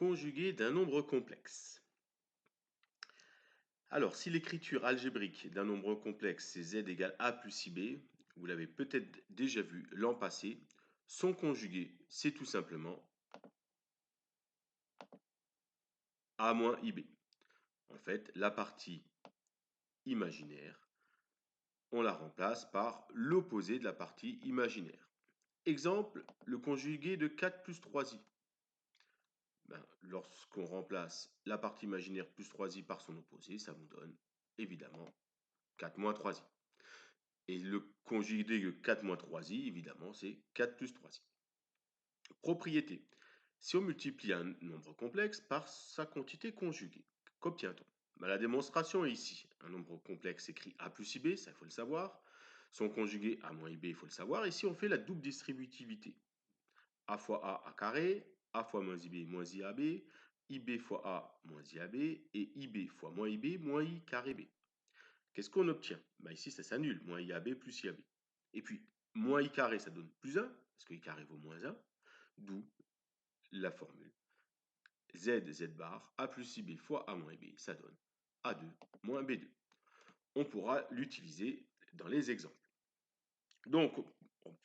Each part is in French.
conjugué d'un nombre complexe. Alors, si l'écriture algébrique d'un nombre complexe c'est z égale a plus ib, vous l'avez peut-être déjà vu l'an passé, son conjugué c'est tout simplement a moins ib. En fait, la partie imaginaire, on la remplace par l'opposé de la partie imaginaire. Exemple, le conjugué de 4 plus 3i. Lorsqu'on remplace la partie imaginaire plus 3i par son opposé, ça nous donne évidemment 4 moins 3i. Et le conjugué de 4 moins 3i, évidemment, c'est 4 plus 3i. Propriété. Si on multiplie un nombre complexe par sa quantité conjuguée, qu'obtient-on? La démonstration est ici. Un nombre complexe écrit a plus ib, ça il faut le savoir. Son conjugué a moins ib, il faut le savoir. Ici, on fait la double distributivité. A fois a carré, a fois moins iab, ib fois a moins iab, et ib fois moins ib, moins i carré b. Qu'est-ce qu'on obtient? Ici, ça s'annule. Moins iab plus iab. Et puis, moins i carré, ça donne plus 1, parce que i carré vaut moins 1. D'où la formule. Z bar, a plus ib fois a moins ib, ça donne a2 moins b2. On pourra l'utiliser dans les exemples. Donc,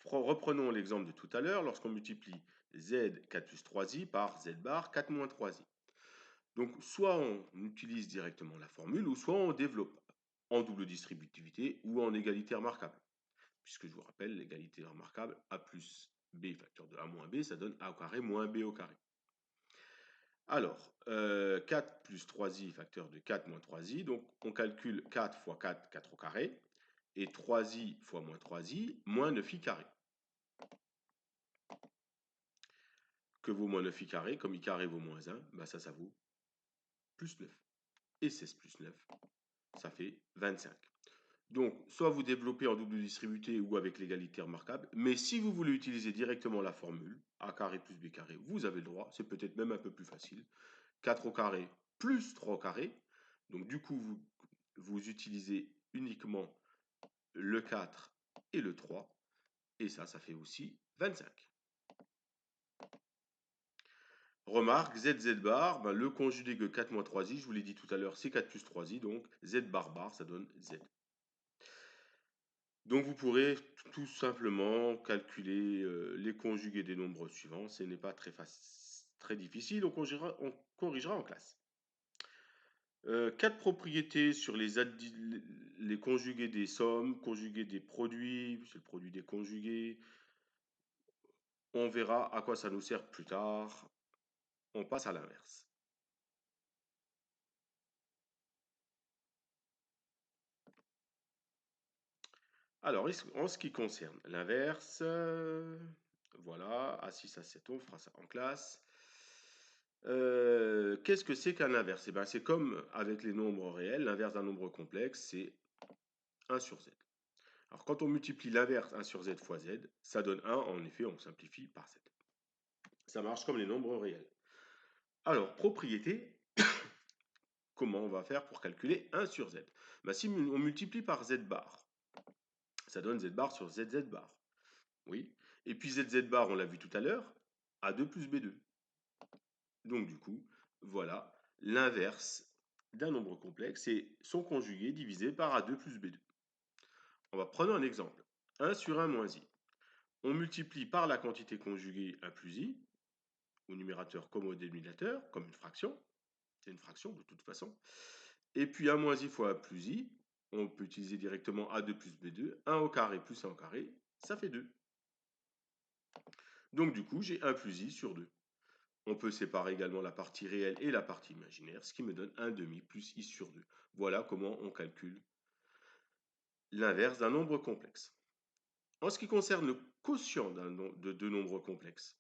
reprenons l'exemple de tout à l'heure, lorsqu'on multiplie z 4 plus 3i par z bar 4 moins 3i. Donc, soit on utilise directement la formule, ou soit on développe en double distributivité ou en égalité remarquable. Puisque je vous rappelle, l'égalité remarquable, a plus b facteur de a moins b, ça donne a au carré moins b au carré. Alors, 4 plus 3i facteur de 4 moins 3i, donc on calcule 4 fois 4, 4 au carré, et 3i fois moins 3i, moins 9i carré. Que vaut moins 9i carré? Comme i carré vaut moins 1, ça vaut plus 9. Et 16 plus 9, ça fait 25. Donc, soit vous développez en double distributé ou avec l'égalité remarquable, mais si vous voulez utiliser directement la formule, a carré plus b carré, vous avez le droit, c'est peut-être même un peu plus facile. 4 au carré plus 3 au carré, donc du coup, vous utilisez uniquement le 4 et le 3, et ça fait aussi 25. Remarque, z bar, le conjugué de 4 moins 3i, je vous l'ai dit tout à l'heure, c'est 4 plus 3i, donc z bar, ça donne z. Donc vous pourrez tout simplement calculer les conjugués des nombres suivants. Ce n'est pas très difficile, on corrigera en classe. 4 propriétés sur les conjugués des sommes, conjugués des produits, c'est le produit des conjugués. On verra à quoi ça nous sert plus tard. On passe à l'inverse. Alors, en ce qui concerne l'inverse, voilà, à 6 à 7, on fera ça en classe. Qu'est-ce que c'est qu'un inverse? Eh ben, c'est comme avec les nombres réels, l'inverse d'un nombre complexe, c'est 1 sur z. Alors, quand on multiplie l'inverse 1 sur z fois z, ça donne 1, en effet, on simplifie par z. Ça marche comme les nombres réels. Alors, propriété, comment on va faire pour calculer 1 sur z? Si on multiplie par z bar, ça donne z bar sur zz bar. Oui. Et puis zz bar, on l'a vu tout à l'heure, A2 plus B2. Donc du coup, voilà l'inverse d'un nombre complexe, c'est son conjugué divisé par A2 plus B2. On va prendre un exemple. 1 sur 1 moins i. On multiplie par la quantité conjuguée 1 plus i, au numérateur comme au dénominateur, comme une fraction. C'est une fraction de toute façon. Et puis 1 moins i fois a plus i, on peut utiliser directement A2 plus B2. 1 au carré plus 1 au carré, ça fait 2. Donc du coup, j'ai 1 plus i sur 2. On peut séparer également la partie réelle et la partie imaginaire, ce qui me donne 1 demi plus i sur 2. Voilà comment on calcule l'inverse d'un nombre complexe. En ce qui concerne le quotient de deux nombres complexes,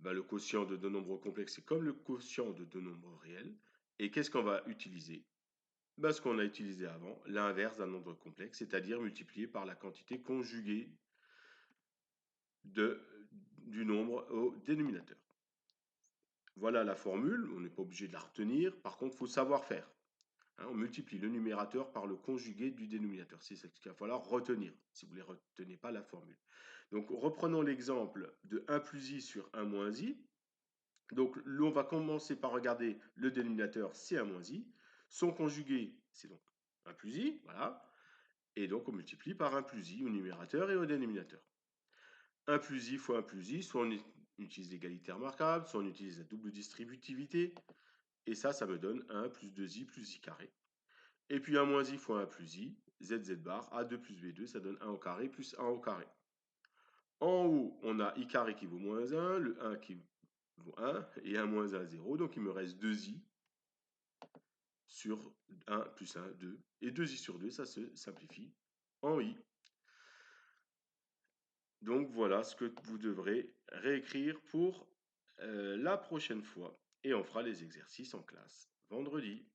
le quotient de deux nombres complexes, c'est comme le quotient de deux nombres réels. Et qu'est-ce qu'on va utiliser? Ce qu'on a utilisé avant, l'inverse d'un nombre complexe, c'est-à-dire multiplié par la quantité conjuguée du nombre au dénominateur. Voilà la formule, on n'est pas obligé de la retenir, par contre, il faut savoir faire. On multiplie le numérateur par le conjugué du dénominateur. C'est ce qu'il va falloir retenir, si vous ne retenez pas la formule. Donc, reprenons l'exemple de 1 plus i sur 1 moins i. Donc, on va commencer par regarder le dénominateur, c'est 1 moins i. Son conjugué, c'est donc 1 plus i, voilà. Et donc, on multiplie par 1 plus i au numérateur et au dénominateur. 1 plus i fois 1 plus i, soit on utilise l'égalité remarquable, soit on utilise la double distributivité. Et ça me donne 1 plus 2i plus i carré. Et puis 1 moins i fois 1 plus i, z bar, a2 plus b2, ça donne 1 au carré plus 1 au carré. En haut, on a i carré qui vaut moins 1, le 1 qui vaut 1, et 1 moins 1, 0. Donc il me reste 2i sur 1 plus 1, 2. Et 2i sur 2, ça se simplifie en i. Donc voilà ce que vous devrez réécrire pour la prochaine fois. Et on fera les exercices en classe vendredi.